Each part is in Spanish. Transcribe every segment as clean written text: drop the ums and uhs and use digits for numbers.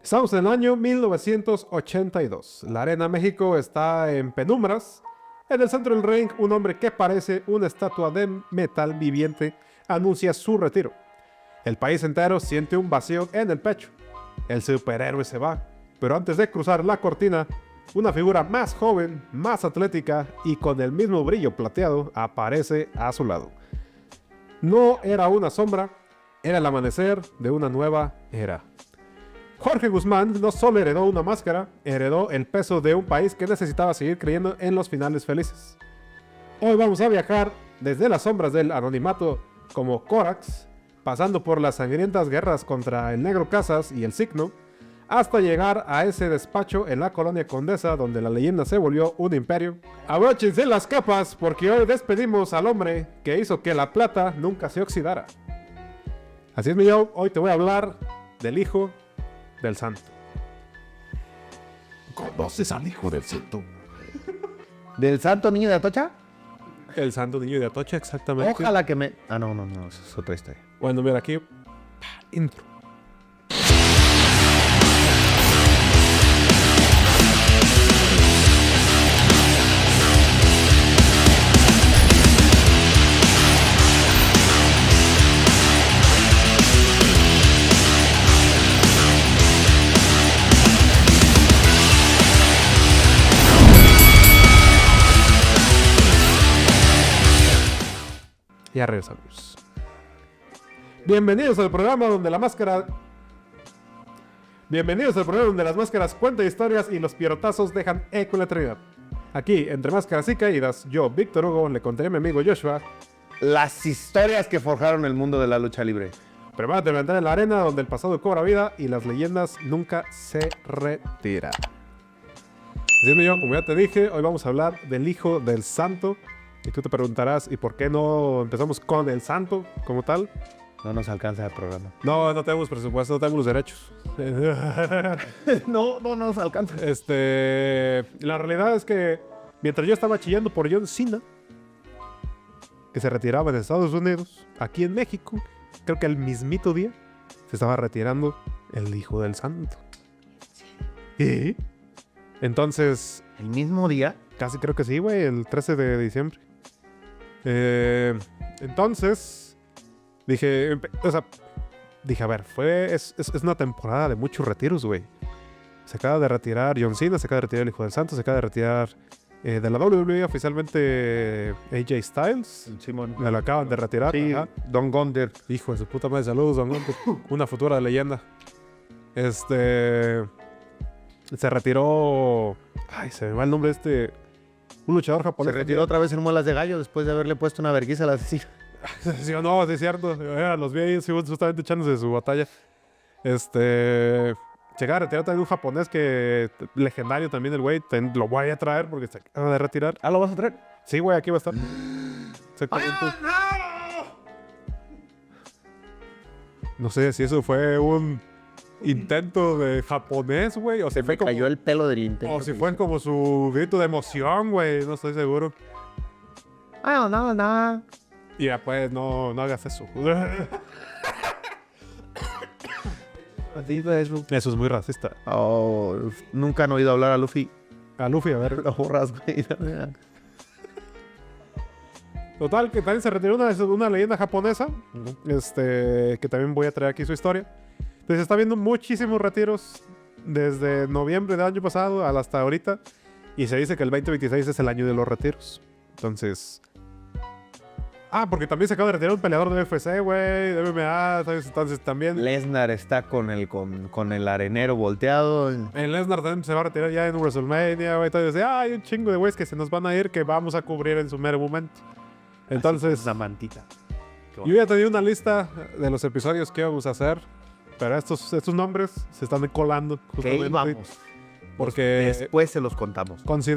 Estamos en el año 1982. La Arena México está en penumbras. En el centro del ring, un hombre que parece una estatua de metal viviente anuncia su retiro. El país entero siente un vacío en el pecho. El superhéroe se va, pero antes de cruzar la cortina, una figura más joven, más atlética y con el mismo brillo plateado aparece a su lado. No era una sombra, era el amanecer de una nueva era. Jorge Guzmán no solo heredó una máscara, heredó el peso de un país que necesitaba seguir creyendo en los finales felices. Hoy vamos a viajar desde las sombras del anonimato como Korax, pasando por las sangrientas guerras contra el Negro Casas y el Signo, hasta llegar a ese despacho en la colonia Condesa donde la leyenda se volvió un imperio. Abróchense las capas porque hoy despedimos al hombre que hizo que la plata nunca se oxidara. Así es, mi yo, hoy te voy a hablar del hijo del santo. ¿Conoces al hijo del santo? ¿Del santo niño de Atocha? El santo niño de Atocha, exactamente. Ojalá que me... Ah, no, esa es otra historia. Bueno, mira aquí. Intro. Ya regresamos. Bienvenidos al programa donde la máscara... Bienvenidos al programa donde las máscaras cuentan historias y los pierrotazos dejan eco en la eternidad. Aquí, entre máscaras y caídas, yo, Víctor Hugo, le contaré a mi amigo Joshua las historias que forjaron el mundo de la lucha libre. prepárate a entrar en la arena donde el pasado cobra vida y las leyendas nunca se retiran. Así es, yo, como ya te dije, hoy vamos a hablar del hijo del santo. Y tú te preguntarás, ¿y por qué no empezamos con el santo como tal? No nos alcanza el programa. No tenemos presupuesto, no tenemos los derechos. no nos alcanza. La realidad es que mientras yo estaba chillando por John Cena, que se retiraba en Estados Unidos, aquí en México, creo que el mismito día se estaba retirando el hijo del santo. ¿Y? Entonces... ¿El mismo día? Casi creo que sí, güey, el 13 de diciembre. Entonces, dije, a ver, es una temporada de muchos retiros, güey. Se acaba de retirar John Cena, se acaba de retirar el hijo del santo, se acaba de retirar de la WWE oficialmente AJ Styles. Simón. Me lo acaban de retirar. Sí, ajá. Don Gunther. Hijo de su puta madre, saludos, Don Gunther. Una futura leyenda. Se retiró... Ay, se me va el nombre de un luchador japonés. Se retiró otra vez en muelas de gallo después de haberle puesto una vergüenza a la asesina. Sí o no, sí es cierto. Los vi ahí justamente echándose su batalla. Se acaba de retirar también un japonés que... Legendario también el güey. Lo voy a traer porque se acaba de retirar. ¿Ah, lo vas a traer? Sí, güey, aquí va a estar. Exactamente. No sé si eso fue un intento de japonés, güey. O Se me cayó el pelo del intento. O si fue como su grito de emoción, güey. No estoy seguro. No. Y ya, pues, no hagas eso. Eso es muy racista. Oh, nunca han oído hablar a Luffy. A Luffy, a ver. Lo borras, güey. Total, que también se retiró una leyenda japonesa. Que también voy a traer aquí su historia. Entonces, está viendo muchísimos retiros desde noviembre del año pasado hasta ahorita. Y se dice que el 2026 es el año de los retiros. Entonces... porque también se acaba de retirar un peleador de UFC, güey, de MMA, ¿sabes? Entonces también... Lesnar está con el arenero volteado. El Lesnar también se va a retirar ya en WrestleMania, güey. Entonces, hay un chingo de güeyes que se nos van a ir que vamos a cubrir en su mero momento. Entonces... Una mantita. Yo ya tenía una lista de los episodios que íbamos a hacer, pero estos nombres se están colando justamente. Ok, vamos. Porque... Después se los contamos. Pues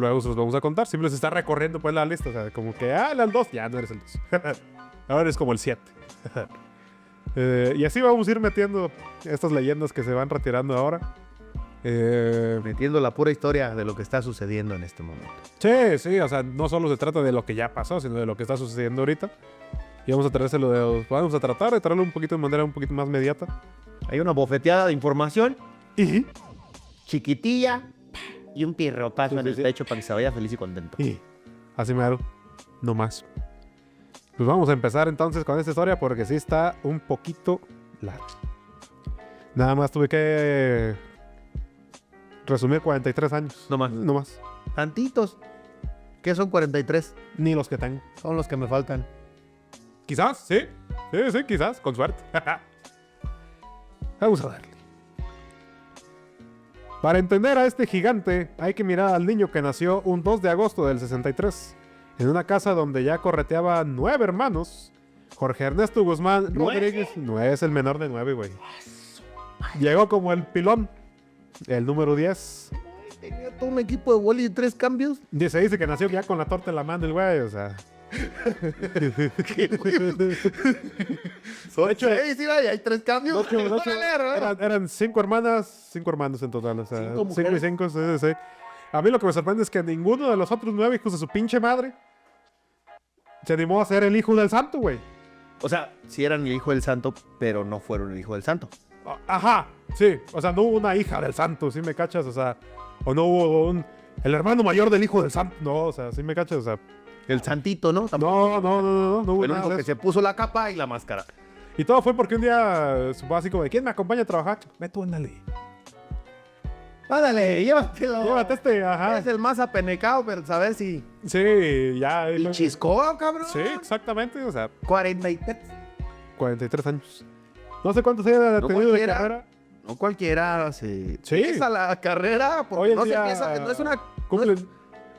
luego se los vamos a contar. Siempre se está recorriendo pues la lista. O sea, como que, el 2, ya no eres el 2. Ahora eres como el 7. Y así vamos a ir metiendo estas leyendas que se van retirando ahora. Metiendo la pura historia de lo que está sucediendo en este momento. Sí, o sea, no solo se trata de lo que ya pasó, sino de lo que está sucediendo ahorita. Y vamos a tratar de traerlo un poquito de manera un poquito más inmediata. Hay una bofeteada de información Y... chiquitilla y un pirrotazo Sí, en sí, el sí. pecho para que se vaya feliz y contento. Y así mero, no más. Pues vamos a empezar entonces con esta historia porque sí está un poquito larga. Nada más tuve que resumir 43 años. No más. No más. Tantitos. ¿Qué son 43? Ni los que tengo. Son los que me faltan. Quizás, sí. Sí, quizás, con suerte. Vamos a darle. Para entender a este gigante, hay que mirar al niño que nació un 2 de agosto del 63, en una casa donde ya correteaba 9 hermanos. Jorge Ernesto Guzmán Rodríguez no es el menor de 9, güey. Llegó como el pilón, el número 10. Tenía todo un equipo de boli y 3 cambios. Dice que nació ya con la torta en la mano el güey, o sea. De hecho, sí, vaya, hay 3 cambios. Eran 5 hermanas, 5 hermanos en total, o sea, 5 5 y mujeres. 5, sí. A mí lo que me sorprende es que ninguno de los otros 9 hijos de su pinche madre se animó a ser el hijo del santo, güey. O sea, sí eran el hijo del santo, pero no fueron el hijo del santo. Ajá, sí, o sea, no hubo una hija del santo, ¿sí me cachas? O sea, o no hubo el hermano mayor del hijo del santo, no, o sea, ¿sí me cachas? O sea, El santito, ¿no? no hubo Fue el nada único de que eso. se puso la capa y la máscara. Y todo fue porque un día su papá así como de, ¿quién me acompaña a trabajar? Ve tú, ándale. Ándale, llévatelo. Llévate ajá. Es el más apenecado, pero saber si... Sí, ya. Y chiscó, cabrón. Sí, exactamente, o sea, 43. 43 años. No sé cuántos haya No tenido de cualquiera. carrera. No cualquiera se Sí. empieza la carrera porque Hoy en no día se empieza, no es una Cumplen.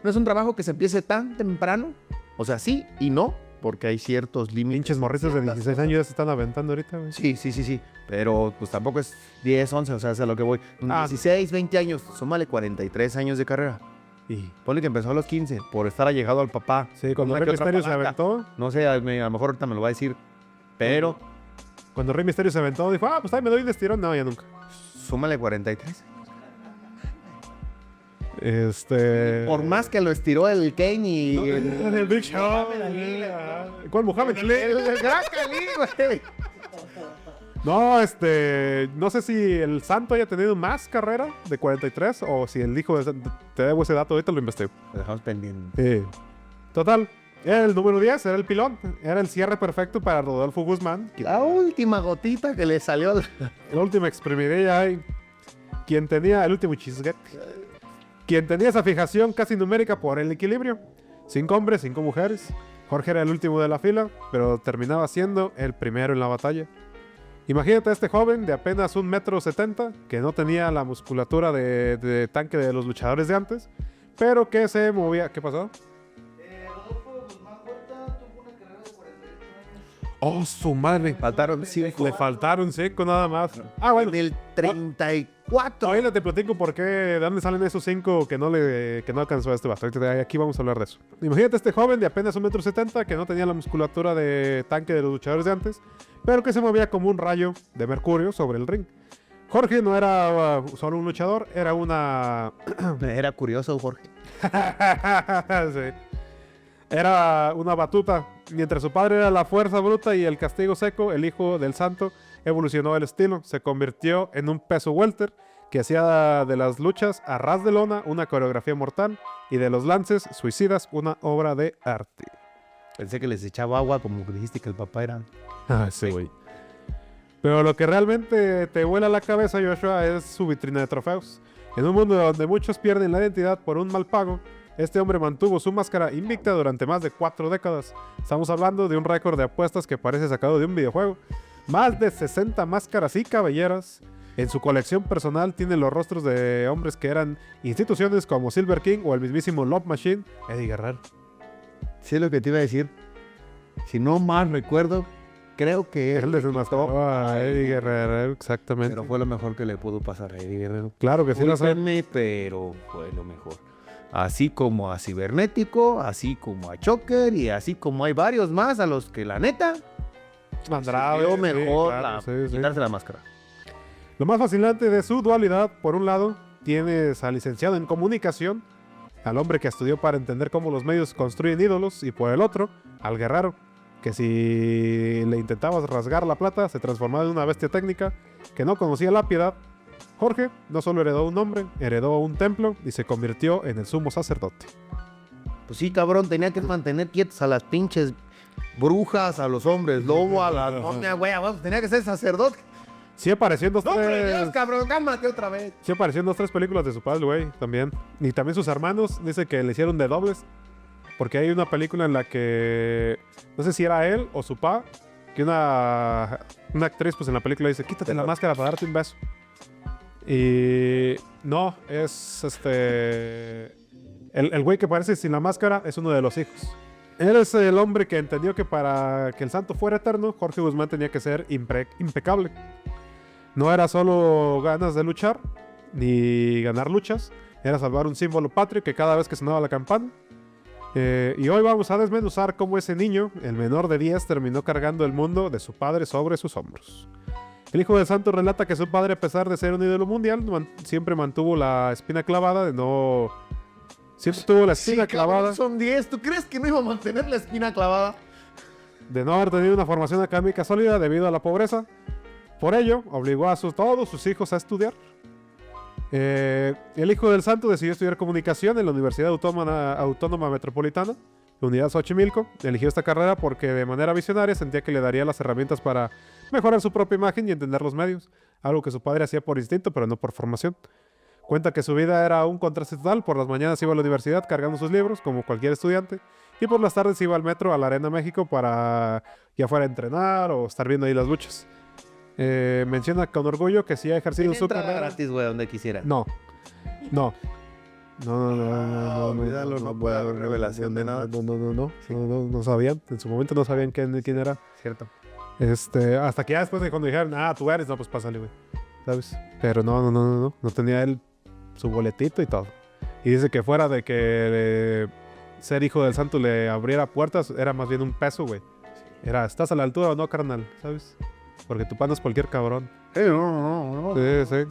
no es un trabajo que se empiece tan temprano. O sea, sí y no, porque hay ciertos límites. Pinches morritos de ciertas 16 cosas. años ya se están aventando ahorita, güey. Sí. Pero pues tampoco es 10, 11, o sea, es a lo que voy. Ah. 16, 20 años, súmale 43 años de carrera. Y Ponle que empezó a los 15 por estar allegado al papá. sí, cuando Una Rey que otra Misterio se palanca. aventó, No sé, a lo mejor ahorita me lo va a decir, pero cuando Rey Misterio se aventó, dijo, pues ahí me doy de estirón. No, ya nunca. súmale 43. Por Por más que lo estiró el Kane y el Big Show. Muhammad Ali, ¿Cuál Muhammad Ali? el Gran Cali, güey. No, no sé si el santo haya tenido más carrera de 43 o si el hijo de... Te debo ese dato, ahorita lo investigo. Lo dejamos pendiente. Total, era el número 10, era el pilón. Era el cierre perfecto para Rodolfo Guzmán. La última gotita que le salió. La última exprimiría ahí. Quien tenía el último chisguete. Quien tenía esa fijación casi numérica por el equilibrio. 5 hombres, 5 mujeres. Jorge era el último de la fila, pero terminaba siendo el primero en la batalla. Imagínate a este joven de apenas 1,70 m, que no tenía la musculatura de tanque de los luchadores de antes, pero que se movía. ¿Qué pasó? Rodolfo Guzmán Huerta tuvo una carrera de 48 años. ¡Oh, su madre! Faltaron 5. Le faltaron 5 nada más. Ah, bueno. En el 34. Ahorita te platico por qué, de dónde salen esos 5 que no alcanzó a este vato. Aquí vamos a hablar de eso. Imagínate a este joven de apenas 1,70 m que no tenía la musculatura de tanque de los luchadores de antes, pero que se movía como un rayo de mercurio sobre el ring. Jorge no era solo un luchador, era una... Era curioso, Jorge. Sí. Era una batuta. Mientras su padre era la fuerza bruta y el castigo seco, el hijo del santo evolucionó el estilo. Se convirtió en un peso welter que hacía de las luchas a ras de lona una coreografía mortal y de los lances suicidas una obra de arte. Pensé que les echaba agua como que dijiste que el papá era. Sí, güey. Pero lo que realmente te vuela la cabeza, Joshua, es su vitrina de trofeos. En un mundo donde muchos pierden la identidad por un mal pago, este hombre mantuvo su máscara invicta durante más de 4 décadas. Estamos hablando de un récord de apuestas que parece sacado de un videojuego. Más de 60 máscaras y cabelleras. En su colección personal tiene los rostros de hombres que eran instituciones como Silver King o el mismísimo Love Machine, Eddie Guerrero. Sí, es lo que te iba a decir. Si no mal recuerdo, creo que Él desmascaró a Eddie Guerrero, exactamente. Pero fue lo mejor que le pudo pasar a Eddie Guerrero. Claro que sí, lo sé. Discúlpenme, pero fue lo mejor. Así como a Cibernético, así como a Choker y así como hay varios más a los que la neta Andrade, veo sí, mejor claro, sí, sí. quitarse la máscara. Lo más fascinante de su dualidad, por un lado, tienes al licenciado en comunicación, al hombre que estudió para entender cómo los medios construyen ídolos, y por el otro, al guerrero, que si le intentabas rasgar la plata, se transformaba en una bestia técnica que no conocía la piedad Jorge no solo heredó un nombre, heredó un templo y se convirtió en el sumo sacerdote. Pues sí, cabrón, tenía que mantener quietos a las pinches brujas, a los hombres lobo, a las momias, güey, vamos, tenía que ser sacerdote. Sí apareció en dos, ¡No, hombre, Dios, tres... cabrón, cálmate otra vez! Sí apareció en 2, 3 películas de su padre, güey, también. Y también sus hermanos, dice que le hicieron de dobles. Porque hay una película en la que... No sé si era él o su pa. Que una actriz, pues en la película dice, quítate la máscara para darte un beso. Y... No, es El güey que parece sin la máscara es uno de los hijos. Él es el hombre que entendió que para que el santo fuera eterno, Jorge Guzmán tenía que ser impecable. No era solo ganas de luchar, ni ganar luchas, era salvar un símbolo patrio que cada vez que sonaba la campana. Y hoy vamos a desmenuzar cómo ese niño, el menor de 10, terminó cargando el mundo de su padre sobre sus hombros. El hijo del santo relata que su padre, a pesar de ser un ídolo mundial, siempre mantuvo la espina clavada de no... Siempre tuvo la espina clavada Cabrón, son 10. ¿Tú crees que no iba a mantener la espina clavada? de no haber tenido una formación académica sólida debido a la pobreza. Por ello, obligó a todos sus hijos a estudiar. El hijo del santo decidió estudiar comunicación en la Universidad Autónoma Metropolitana, Unidad Xochimilco. Eligió esta carrera porque de manera visionaria sentía que le daría las herramientas para mejorar su propia imagen y entender los medios, algo que su padre hacía por instinto pero no por formación. Cuenta que su vida era un contraste total. Por las mañanas iba a la universidad cargando sus libros, como cualquier estudiante, y por las tardes iba al metro a la Arena México para ya fuera a entrenar o estar viendo ahí las luchas. Menciona con orgullo que sí ha ejercido su Entra carrera. gratis, güey, donde quisiera. No. Olvídalo, no puede haber revelación de nada. No sabían. En su momento no sabían quién era. Cierto. Hasta que ya después de cuando dijeron, tú eres, no, pues pásale, güey. ¿Sabes? Pero no tenía él su boletito y todo. Y dice que fuera de que ser hijo del santo le abriera puertas, era más bien un peso, güey. Era, ¿estás a la altura o no, carnal? ¿Sabes? Porque tu pan es cualquier cabrón. No. Sí.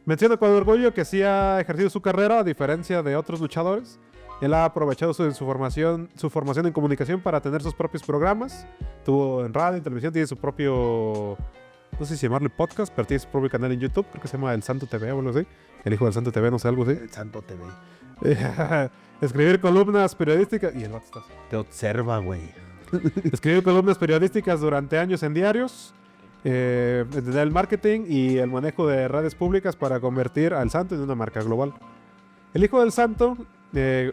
Menciona con orgullo que sí ha ejercido su carrera, a diferencia de otros luchadores. Él ha aprovechado su formación en comunicación para tener sus propios programas. Tuvo en radio, en televisión, tiene su propio... No sé si llamarle podcast, pero tiene su propio canal en YouTube. Creo que se llama El Santo TV o algo así. El Hijo del Santo TV, no sé, algo así. El Santo TV. Escribir columnas periodísticas... Y el vato está así. Te observa, güey. Escribió columnas periodísticas durante años en diarios, entender el marketing y el manejo de redes públicas para convertir al santo en una marca global. El hijo del santo tiene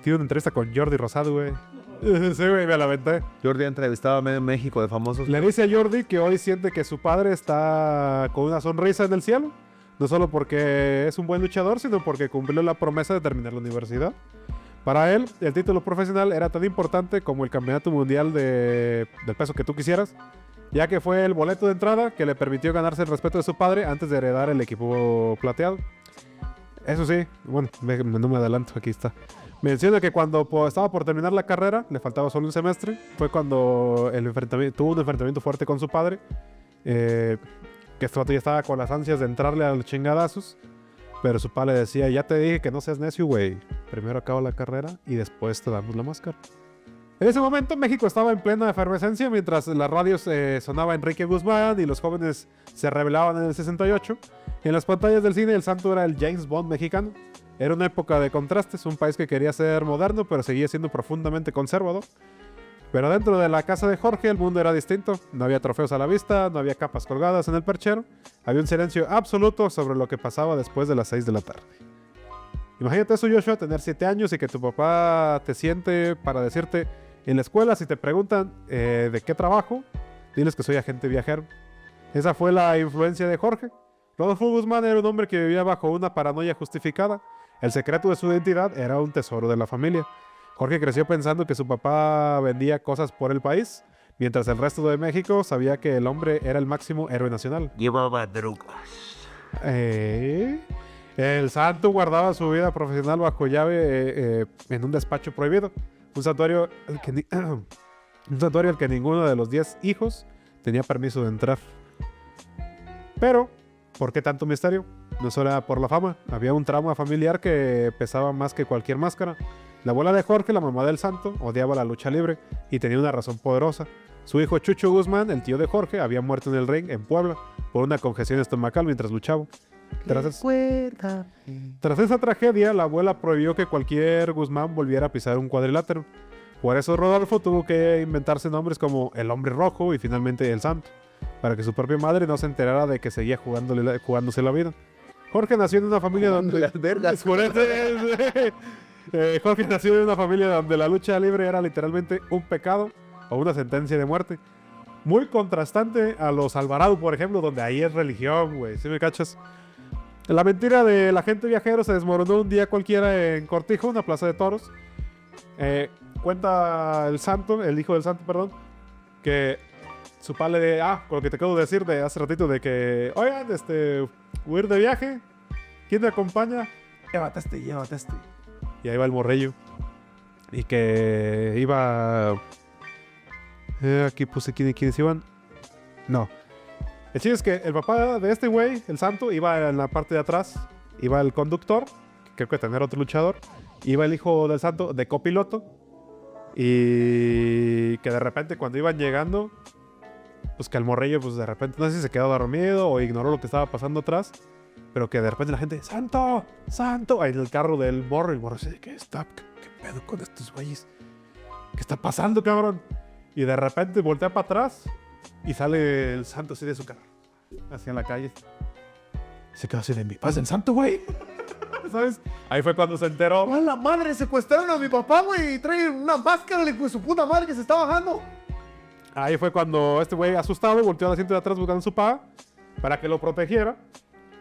una entrevista con Jordi Rosado, güey. Sí, güey, me la aventé. Jordi ha entrevistado a medio México de famosos. Le dice a Jordi que hoy siente que su padre está con una sonrisa en el cielo, no solo porque es un buen luchador, sino porque cumplió la promesa de terminar la universidad. Para él, el título profesional era tan importante como el campeonato mundial del peso que tú quisieras, ya que fue el boleto de entrada que le permitió ganarse el respeto de su padre antes de heredar el equipo plateado. Eso sí, bueno, no me adelanto, aquí está. Menciona que cuando estaba por terminar la carrera, le faltaba solo un semestre, fue cuando tuvo un enfrentamiento fuerte con su padre, que este vato ya estaba con las ansias de entrarle a los chingadazos. Pero su padre le decía, ya te dije que no seas necio, güey. Primero acaba la carrera y después te damos la máscara. En ese momento México estaba en plena efervescencia mientras en las radios sonaba Enrique Guzmán y los jóvenes se rebelaban en el 68. En las pantallas del cine el santo era el James Bond mexicano. Era una época de contrastes, un país que quería ser moderno pero seguía siendo profundamente conservador. Pero dentro de la casa de Jorge el mundo era distinto. No había trofeos a la vista, no había capas colgadas en el perchero. Había un silencio absoluto sobre lo que pasaba después de las 6 de la tarde. Imagínate eso, Joshua, tener 7 años y que tu papá te siente para decirte en la escuela, si te preguntan de qué trabajo, diles que soy agente viajero. Esa fue la influencia de Jorge. Rodolfo Guzmán era un hombre que vivía bajo una paranoia justificada. El secreto de su identidad era un tesoro de la familia. Jorge creció pensando que su papá vendía cosas por el país, mientras el resto de México sabía que el hombre era el máximo héroe nacional. Llevaba drogas. El santo guardaba su vida profesional bajo llave en un despacho prohibido, un santuario al que ninguno de los 10 hijos tenía permiso de entrar. Pero, ¿por qué tanto misterio? No solo era por la fama, había un trauma familiar que pesaba más que cualquier máscara. La abuela de Jorge, la mamá del santo, odiaba la lucha libre y tenía una razón poderosa. Su hijo Chucho Guzmán, el tío de Jorge, había muerto en el ring en Puebla por una congestión estomacal mientras luchaba. Tras esa tragedia, la abuela prohibió que cualquier Guzmán volviera a pisar un cuadrilátero. Por eso Rodolfo tuvo que inventarse nombres como el Hombre Rojo y finalmente el Santo, para que su propia madre no se enterara de que seguía jugándose la vida. Jorge nació en una familia donde... Las vergas. Por eso Jorge nació en una familia donde la lucha libre era literalmente un pecado o una sentencia de muerte. Muy contrastante a los Alvarado, por ejemplo, donde ahí es religión, güey. ¿Sí me cachas? La mentira de la gente viajero se desmoronó un día cualquiera en Cortijo, una plaza de toros. Cuenta el santo, el hijo del santo, perdón, que su padre con lo que te acabo de decir de hace ratito, de que, oigan, voy a ir de viaje, ¿quién me acompaña? Llévate este. Y ahí va el morrillo. Y que iba... aquí puse quiénes iban. No. El chiste es que el papá de este güey, el santo, iba en la parte de atrás. Iba el conductor, que creo que tenía otro luchador. Iba el hijo del santo de copiloto. Y que de repente cuando iban llegando, pues que el morrillo, pues de repente, no sé si se quedó dormido o ignoró lo que estaba pasando atrás. Pero que de repente la gente, ¡Santo! ¡Santo! Ahí en el carro del morro. Y el morro dice, ¿qué pedo con estos güeyes? ¿Qué está pasando, cabrón? Y de repente voltea para atrás y sale el santo así de su carro, así en la calle. Se quedó así de mi paz, el santo, güey. ¿Sabes? Ahí fue cuando se enteró. ¡A la madre! Secuestraron a mi papá, güey. Y traen una máscara de su puta madre que se está bajando. Ahí fue cuando este güey, asustado, volteó al asiento de atrás buscando a su papá para que lo protegiera.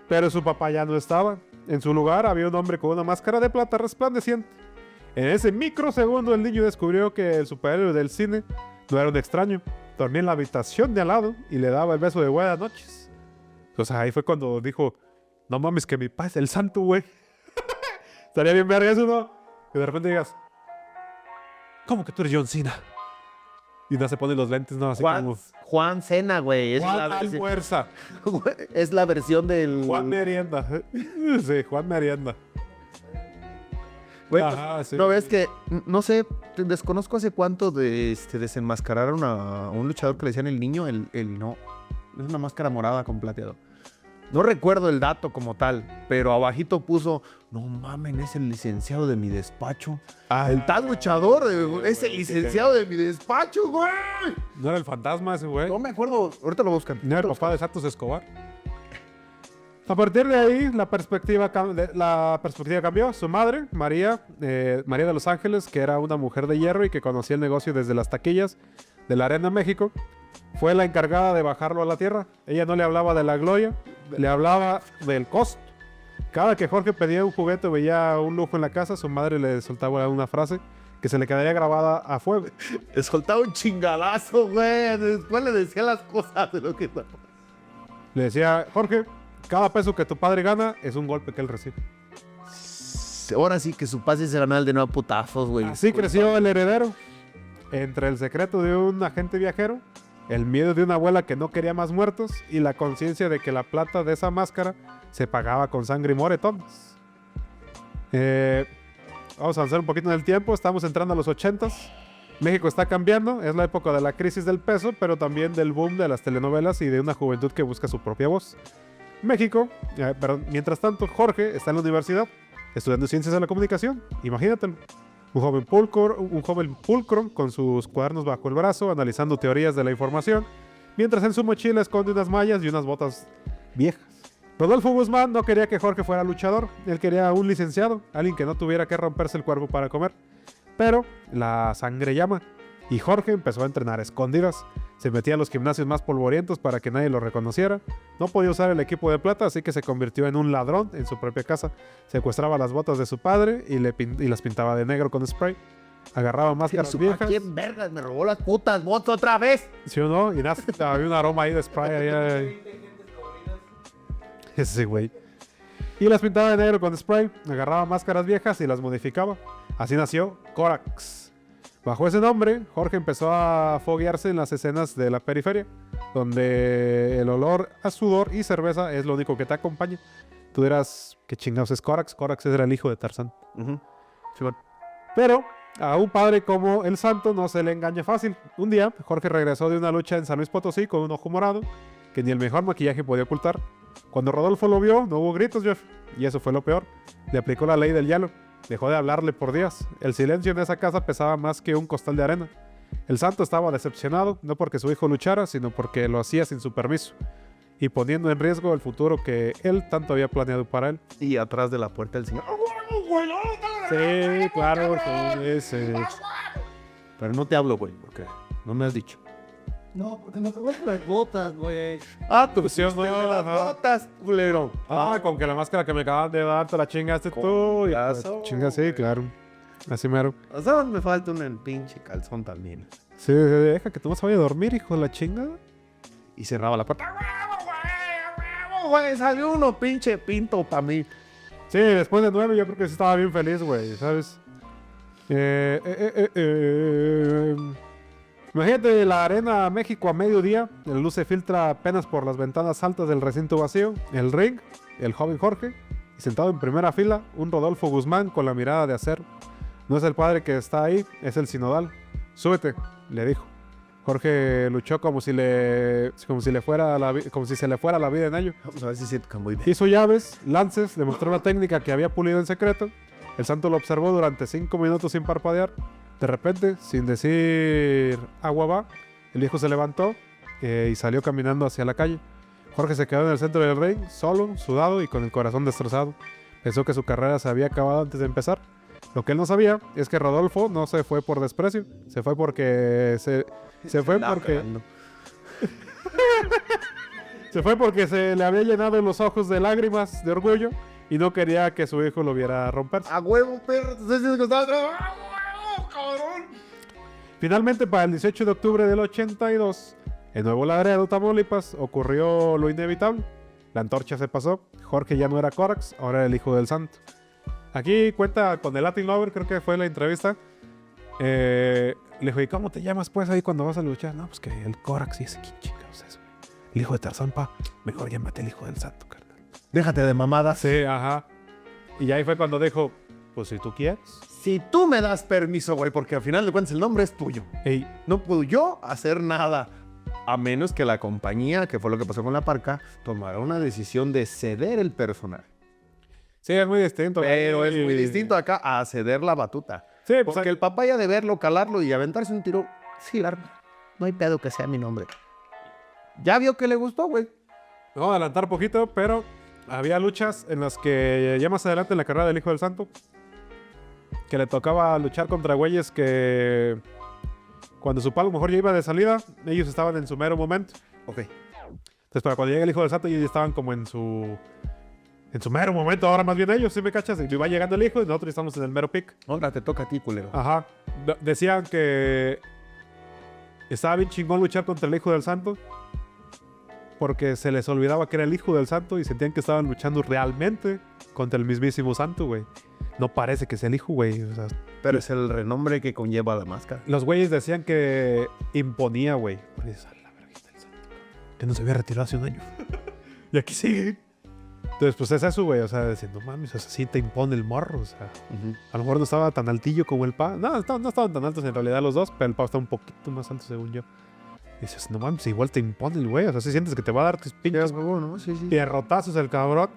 Pero su papá ya no estaba. En su lugar había un hombre con una máscara de plata resplandeciente. En ese microsegundo el niño descubrió que el superhéroe del cine no era un extraño. Dormía en la habitación de al lado y le daba el beso de buenas noches. O sea, ahí fue cuando dijo, no mames, que mi papá es el santo, güey. Estaría bien verga eso, ¿no? Que de repente digas, ¿cómo que tú eres John Cena? Y no se pone los lentes, ¿no? Así como... Juan Cena, güey. Juan Almuerza. Es la versión del... Juan Merienda. Sí, Juan Merienda. Güey, Ajá, sí. no ves que, no sé, desconozco hace cuánto desenmascararon a un luchador que le decían el niño, no, es una máscara morada con plateado. No recuerdo el dato como tal, pero abajito puso, no mamen, es el licenciado de mi despacho. El tal luchador es el licenciado de mi despacho, güey. ¿No era el fantasma ese güey? No me acuerdo, ahorita lo buscan. ¿No era el papá de Santos Escobar? A partir de ahí, la perspectiva cambió. Su madre, María de Los Ángeles, que era una mujer de hierro y que conocía el negocio desde las taquillas de la Arena México, fue la encargada de bajarlo a la tierra. Ella no le hablaba de la gloria, le hablaba del costo. Cada que Jorge pedía un juguete o veía un lujo en la casa, su madre le soltaba una frase que se le quedaría grabada a fuego. Le soltaba un chingadazo, güey. Después le decía las cosas de lo que... Le decía, Jorge, cada peso que tu padre gana es un golpe que él recibe. Ahora sí que su pase se ganó el de nuevo putazos, güey. Así creció el heredero. Entre el secreto de un agente viajero, el miedo de una abuela que no quería más muertos y la conciencia de que la plata de esa máscara se pagaba con sangre y moretones. Vamos a avanzar un poquito en el tiempo. Estamos entrando a los 80s. México está cambiando. Es la época de la crisis del peso, pero también del boom de las telenovelas y de una juventud que busca su propia voz. México, mientras tanto, Jorge está en la universidad estudiando ciencias de la comunicación. Imagínatelo. Un joven pulcro con sus cuadernos bajo el brazo, analizando teorías de la información, mientras en su mochila esconde unas mallas y unas botas viejas. Rodolfo Guzmán no quería que Jorge fuera luchador, él quería un licenciado, alguien que no tuviera que romperse el cuerpo para comer. Pero la sangre llama, y Jorge empezó a entrenar a escondidas. Se metía a los gimnasios más polvorientos para que nadie lo reconociera. No podía usar el equipo de plata, así que se convirtió en un ladrón en su propia casa. Secuestraba las botas de su padre y las pintaba de negro con spray. Agarraba máscaras viejas. ¿Quién vergas me robó las putas botas otra vez? ¿Sí o no? Y había un aroma ahí de spray. Ese güey. Y las pintaba de negro con spray. Agarraba máscaras viejas y las modificaba. Así nació Corax. Bajo ese nombre, Jorge empezó a foguearse en las escenas de la periferia, donde el olor a sudor y cerveza es lo único que te acompaña. Tú dirás, ¿qué chingados es Corax? Corax era el hijo de Tarzán. Sí, bueno. Pero A un padre como el Santo no se le engaña fácil. Un día, Jorge regresó de una lucha en San Luis Potosí con un ojo morado que ni el mejor maquillaje podía ocultar. Cuando Rodolfo lo vio, no hubo gritos, Jeff. Y eso fue lo peor. Le aplicó la ley del hielo. Dejó de hablarle por días. El silencio en esa casa pesaba más que un costal de arena. El Santo estaba decepcionado, no porque su hijo luchara, sino porque lo hacía sin su permiso y poniendo en riesgo el futuro que él tanto había planeado para él. Y atrás de la puerta el señor. Sí, claro, sí. Pero no te hablo, güey, porque no me has dicho. No, porque no te voy las botas, güey. Ah, tú Sí, no, las ajá. botas, culero. Ah, con que la máscara que me acaban de dar te la chingaste tú. Y pues, Coñazo, chinga, sí, güey. claro. Así mero. O sea, me falta un pinche calzón también. Sí, deja que tú no se vaya a dormir, hijo de la chinga. Y cerraba la puerta. Güey, salió uno pinche pinto para mí. Sí, después de 9 yo creo que sí estaba bien feliz, güey, ¿sabes? Imagínate la Arena México a mediodía, la luz se filtra apenas por las ventanas altas del recinto vacío, el ring, el joven Jorge, y sentado en primera fila, un Rodolfo Guzmán con la mirada de acero. No es el padre que está ahí, es el sinodal. Súbete, le dijo. Jorge luchó como si se le fuera la vida en ello. Vamos a ver si se toca muy bien. Hizo llaves, lances, demostró una técnica que había pulido en secreto. El Santo lo observó durante 5 minutos sin parpadear. De repente, sin decir agua va, el viejo se levantó y salió caminando hacia la calle. Jorge se quedó en el centro del ring, solo, sudado y con el corazón destrozado. Pensó que su carrera se había acabado antes de empezar. Lo que él no sabía es que Rodolfo no se fue por desprecio, se fue porque se fue porque se le había llenado los ojos de lágrimas de orgullo y no quería que su hijo lo viera romperse. A huevo, perro, te estoy diciendo que estaba ¡a huevo, cabrón! Finalmente, para el 18 de octubre del 82, en Nuevo Laredo, Tamaulipas, ocurrió lo inevitable. La antorcha se pasó, Jorge ya no era Corax, ahora era el hijo del Santo. Aquí cuenta con el Latin Lover, creo que fue la entrevista. Le dijo, ¿y cómo te llamas pues ahí cuando vas a luchar? No, pues que el Corax y ese quién chingados es, güey. El hijo de Tarzán, pa. Mejor llámate el hijo del Santo, carnal. Déjate de mamadas. Sí, ajá. Y ahí fue cuando dijo, pues si tú quieres. Si tú me das permiso, güey, porque al final de cuentas el nombre es tuyo. Ey, No puedo yo hacer nada. A menos que la compañía, que fue lo que pasó con la parca, tomara una decisión de ceder el personaje. sí, es muy distinto. Pero es muy Y- distinto acá a ceder la batuta. Sí, pues Porque el papá ya de verlo, calarlo y aventarse un tiro, sí, la arma. No hay pedo que sea mi nombre. Ya vio que le gustó, güey. vamos a adelantar poquito, pero había luchas en las que ya más adelante en la carrera del Hijo del Santo, que le tocaba luchar contra güeyes que cuando su palo a lo mejor ya iba de salida, ellos estaban en su mero momento. Ok. Entonces para cuando llega el Hijo del Santo, ellos ya estaban como en su mero momento, ahora más bien ellos, ¿sí me cachas? Y va llegando el hijo y nosotros estamos en el mero pick. Ahora te toca a ti, culero. Ajá. Decían que estaba bien chingón luchar contra el Hijo del Santo porque se les olvidaba que era el Hijo del Santo y sentían que estaban luchando realmente contra el mismísimo Santo, güey. No parece que sea el hijo, güey. O sea, Pero es el renombre que conlleva la máscara. los güeyes decían que imponía, güey. Por eso, a la vergüenza del Santo, que no se había retirado hace un año. Y aquí sigue. Entonces, pues es eso, güey. O sea, diciendo, mames, o sea, sí te impone el morro. O sea, a lo mejor no estaba tan altillo como el pa. No, no estaban tan altos en realidad los dos, pero el pa está un poquito más alto según yo. Y dices, no mames, igual te impone el güey. O sea, si sientes que te va a dar tus pinches ¿no? Sí, sí. pierrotazos el cabrón.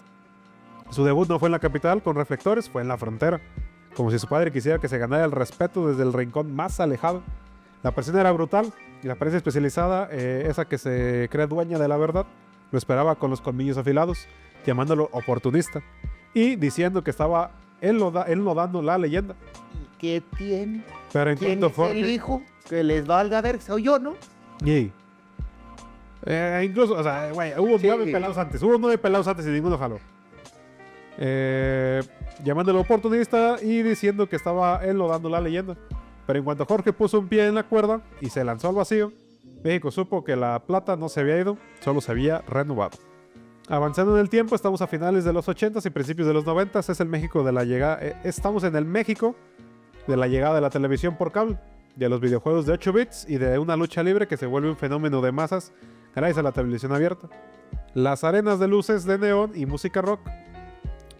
Su debut no fue en la capital con reflectores, fue en la frontera. Como si su padre quisiera que se ganara el respeto desde el rincón más alejado. La persona era brutal y la prensa especializada, esa que se cree dueña de la verdad, lo esperaba con los colmillos afilados, llamándolo oportunista y diciendo que estaba él no dando la leyenda. ¿Y qué tiene? Pero en ¿Quién cuanto es el Jorge... hijo que les valga ver? Soy yo, ¿no? Y, incluso, o sea, güey, hubo Sí. 9 pelados antes. Hubo 9 pelados antes y ninguno jaló. Llamándolo oportunista y diciendo que estaba él no dando la leyenda. Pero en cuanto Jorge puso un pie en la cuerda y se lanzó al vacío, México supo que la plata no se había ido, solo se había renovado. Avanzando en el tiempo, estamos a finales de los 80s y principios de los 90s. Es el México de la llegada. Estamos en el México de la llegada de la televisión por cable, de los videojuegos de 8 bits y de una lucha libre que se vuelve un fenómeno de masas gracias a la televisión abierta. Las arenas de luces de neón y música rock.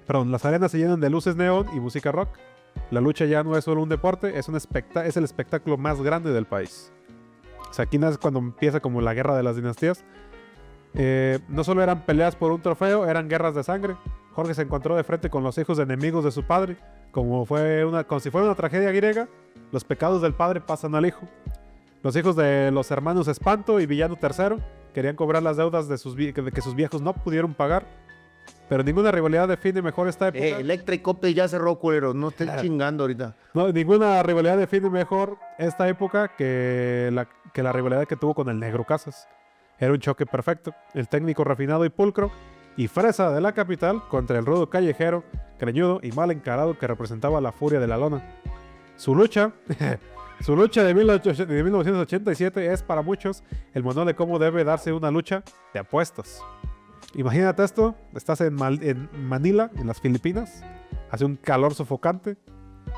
Perdón, las arenas se llenan de luces neón y música rock. La lucha ya no es solo un deporte, es el espectáculo más grande del país. O sea, aquí es cuando empieza como la guerra de las dinastías. No solo eran peleas por un trofeo, eran guerras de sangre. Jorge se encontró de frente con los hijos enemigos de su padre, como si fuera una tragedia griega. Los pecados del padre pasan al hijo. Los hijos de los hermanos Espanto y Villano III querían cobrar las deudas que sus viejos no pudieron pagar. Pero ninguna rivalidad define mejor esta época. Electra y Coppel ya cerró, culero. No estén chingando ahorita. No, ninguna rivalidad define mejor esta época que la rivalidad que tuvo con el Negro Casas. Era un choque perfecto. El técnico refinado y pulcro y fresa de la capital contra el rudo callejero, creñudo y mal encarado que representaba la furia de la lona. Su lucha de 1987 es para muchos el manual de cómo debe darse una lucha de apuestas. Imagínate esto, estás en Manila, en las Filipinas, hace un calor sofocante.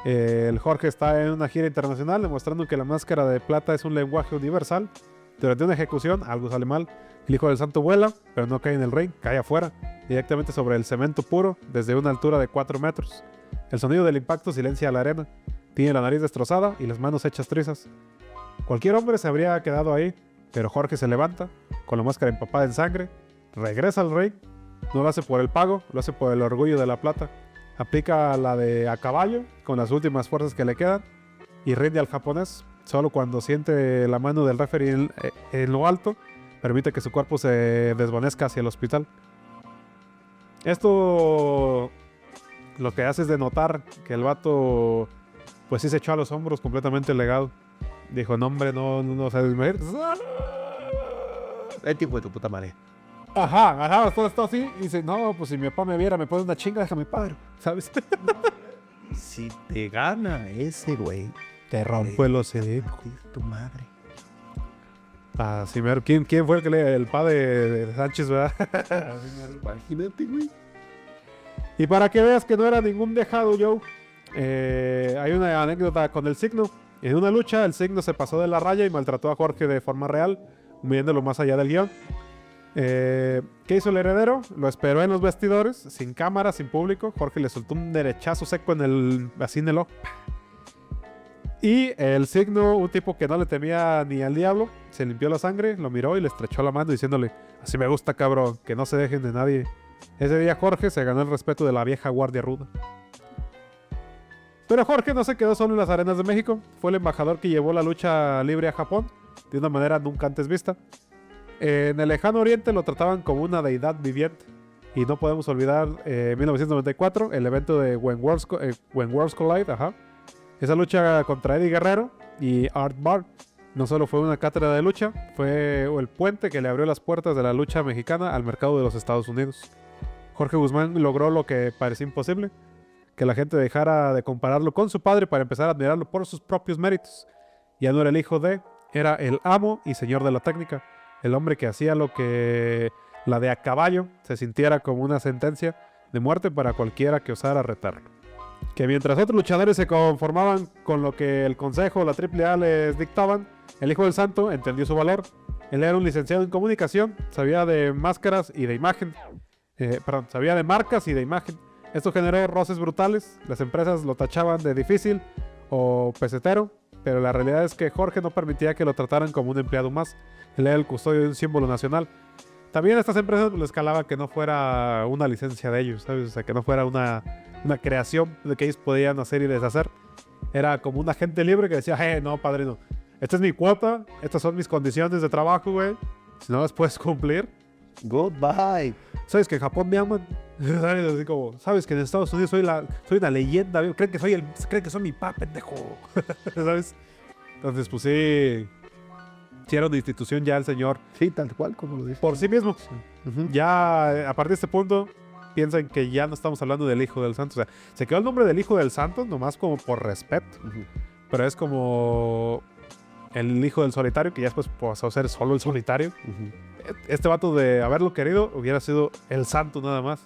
El Jorge está en una gira internacional demostrando que la máscara de plata es un lenguaje universal. Durante una ejecución, algo sale mal. El hijo del santo vuela, pero no cae en el ring, cae afuera, directamente sobre el cemento puro, desde una altura de 4 metros. El sonido del impacto silencia la arena. Tiene la nariz destrozada y las manos hechas trizas. Cualquier hombre se habría quedado ahí, pero Jorge se levanta, con la máscara empapada en sangre, regresa al ring. No lo hace por el pago, lo hace por el orgullo de la plata. Aplica la de a caballo, con las últimas fuerzas que le quedan, y rinde al japonés. Solo cuando siente la mano del referee en lo alto, permite que su cuerpo se desvanezca hacia el hospital. Esto lo que hace es denotar que el vato, pues sí se echó a los hombros completamente el legado. Dijo, no hombre, no sabes medir. El tipo de tu puta madre. Ajá, todo esto así. Y dice, no, pues si mi papá me viera, me pone una chinga, déjame padre, ¿sabes? Si te gana ese güey, Te rompo el hocico. tu madre. Así mero. ¿Quién fue el padre de Sánchez, verdad? Imagínate, güey. Y para que veas que no era ningún dejado, Joe, hay una anécdota con el Signo. En una lucha, el Signo se pasó de la raya y maltrató a Jorge de forma real, humillándolo más allá del guión. ¿Qué hizo el heredero? Lo esperó en los vestidores, sin cámara, sin público. Jorge le soltó un derechazo seco así en el ojo. Y el Signo, un tipo que no le temía ni al diablo, se limpió la sangre, lo miró y le estrechó la mano diciéndole, así me gusta, cabrón, que no se dejen de nadie. Ese día Jorge se ganó el respeto de la vieja guardia ruda. Pero Jorge no se quedó solo en las arenas de México. Fue el embajador que llevó la lucha libre a Japón de una manera nunca antes vista. En el lejano oriente lo trataban como una deidad viviente. Y no podemos olvidar 1994, el evento de When Worlds Collide. Esa lucha contra Eddie Guerrero y Art Barr no solo fue una cátedra de lucha, fue el puente que le abrió las puertas de la lucha mexicana al mercado de los Estados Unidos. Jorge Guzmán logró lo que parecía imposible, que la gente dejara de compararlo con su padre para empezar a admirarlo por sus propios méritos. Ya no era el hijo de, era el amo y señor de la técnica, el hombre que hacía lo que la de a caballo se sintiera como una sentencia de muerte para cualquiera que osara retarlo. Que mientras otros luchadores se conformaban con lo que el consejo o la AAA les dictaban, el hijo del santo entendió su valor. Él era un licenciado en comunicación, sabía de máscaras y de imagen. Sabía de marcas y de imagen. Esto generó roces brutales. Las empresas lo tachaban de difícil o pesetero, pero la realidad es que Jorge no permitía que lo trataran como un empleado más. Él era el custodio de un símbolo nacional. También a estas empresas les calaba que no fuera una licencia de ellos, ¿sabes? O sea, que no fuera una creación de que ellos podían hacer y deshacer. Era como un agente libre que decía, no, padrino, esta es mi cuota, estas son mis condiciones de trabajo, güey. Si no las puedes cumplir, goodbye. ¿Sabes que en Japón me aman? Así como, ¿sabes que en Estados Unidos soy una leyenda? ¿Creen que soy mi papá, pendejo? ¿Sabes? Entonces, pues sí era una institución ya el señor. Sí, tal cual, como lo dice. Por sí mismo. Ya, a partir de este punto, piensan que ya no estamos hablando del Hijo del Santo. O sea, se quedó el nombre del Hijo del Santo nomás como por respeto. Pero es como el Hijo del Solitario, que ya después pasó a ser solo el Solitario. Este vato, de haberlo querido, hubiera sido el Santo nada más.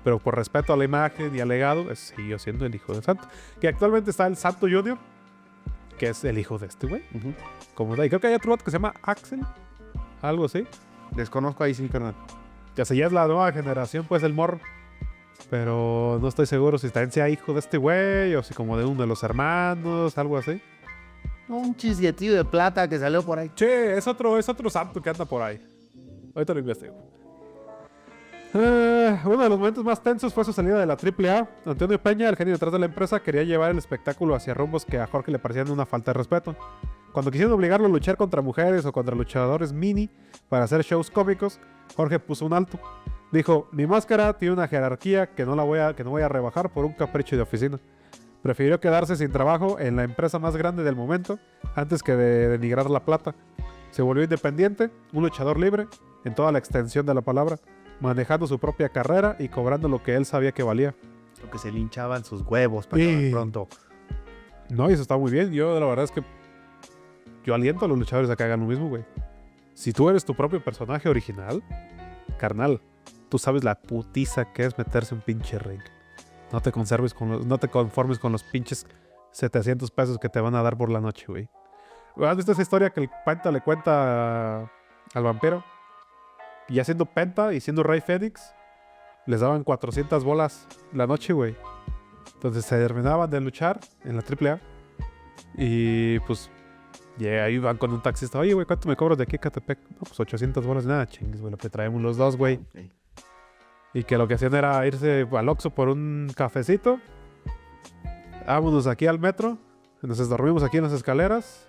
Pero por respeto a la imagen y al legado, siguió siendo el Hijo del Santo. Que actualmente está el Santo Junior, que es el hijo de este güey. Y creo que hay otro vato que se llama Axel, algo así. Desconozco ahí sin carnal. Ya es la nueva generación, pues el morro. Pero no estoy seguro si también sea hijo de este güey o si como de uno de los hermanos, algo así. Un chisguetillo de plata que salió por ahí. Che, es otro santo que anda por ahí. Ahorita lo investigo. Uno de los momentos más tensos fue su salida de la AAA. Antonio Peña, el genio detrás de la empresa, quería llevar el espectáculo hacia rumbos que a Jorge le parecían una falta de respeto. Cuando quisieron obligarlo a luchar contra mujeres o contra luchadores mini para hacer shows cómicos, Jorge puso un alto. Dijo, mi máscara tiene una jerarquía que no voy a rebajar por un capricho de oficina. Prefirió quedarse sin trabajo en la empresa más grande del momento antes que de denigrar la plata. Se volvió independiente, un luchador libre, en toda la extensión de la palabra, manejando su propia carrera y cobrando lo que él sabía que valía. Lo que se le hinchaban sus huevos para Sí. acabar pronto. No, y eso está muy bien. Yo la verdad es que yo aliento a los luchadores a que hagan lo mismo, güey. Si tú eres tu propio personaje original, carnal, tú sabes la putiza que es meterse un pinche ring. No te conformes con los pinches 700 pesos que te van a dar por la noche, güey. ¿Has visto esa historia que el Penta le cuenta al vampiro? Y ya siendo Penta y siendo Rey Fénix, les daban 400 bolas la noche, güey. Entonces se terminaban de luchar en la AAA. Y pues, ahí van con un taxista. Oye, güey, ¿cuánto me cobras de aquí a Catepec? No, pues 800 bolas. Nada, chingues, güey, lo que traemos los dos, güey. Okay. Y que lo que hacían era irse al Oxxo por un cafecito. Vámonos aquí al metro. Nos dormimos aquí en las escaleras.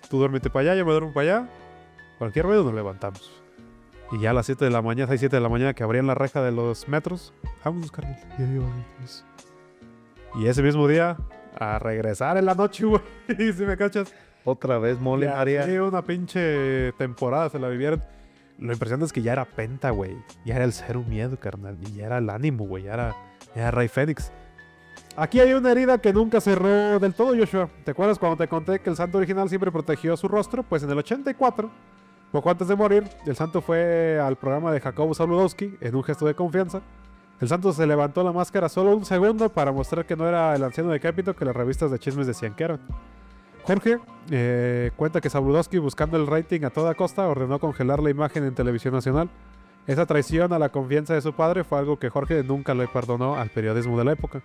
Tú duérmete para allá, yo me duermo para allá. Cualquier ruido nos levantamos. Y ya a las 7 de la mañana, 6, 7 de la mañana que abrían la reja de los metros. Vámonos, carnal. Y ese mismo día, a regresar en la noche, güey. Si me cachas. Otra vez mole Ya, María. sí, una pinche temporada se la vivieron. Lo impresionante es que ya era Penta, güey. Ya era el cero miedo, carnal. Y ya era el ánimo, güey. Ya era Rey Fénix. Aquí hay una herida que nunca cerró del todo, Joshua. ¿Te acuerdas cuando te conté que el santo original siempre protegió su rostro? Pues en el 84, poco antes de morir, el santo fue al programa de Jacobo Zabludowski en un gesto de confianza. El santo se levantó la máscara solo un segundo para mostrar que no era el anciano decrépito que las revistas de chismes decían que eran. Jorge cuenta que Zabludowski, buscando el rating a toda costa, ordenó congelar la imagen en televisión nacional. Esa traición a la confianza de su padre fue algo que Jorge nunca le perdonó al periodismo de la época.